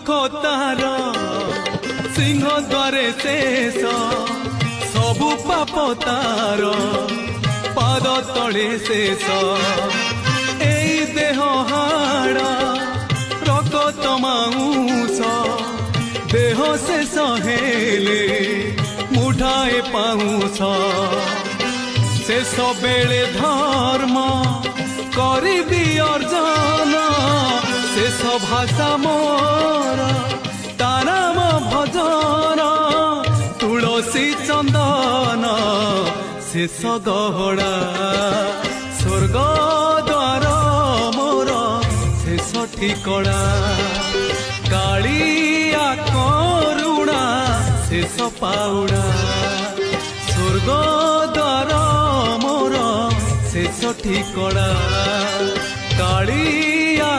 दुख तार सिंह द्वारे शेष सबु पाप तार पाद तले शेष एई देह हाड़ा रक्त मांस देह शेष हेले मुठाए पाउस शेष बेले धर्म करी अर्जन शेष भाषा मोर ताराम भजन तुलसी चंदन शेष गहड़ा स्वर्ग द्वार मोर शेष ठिकड़ा कालिया करुणा शेष पाउड़ा स्वर्ग द्वार मोर शेष ठिकड़ा कालिया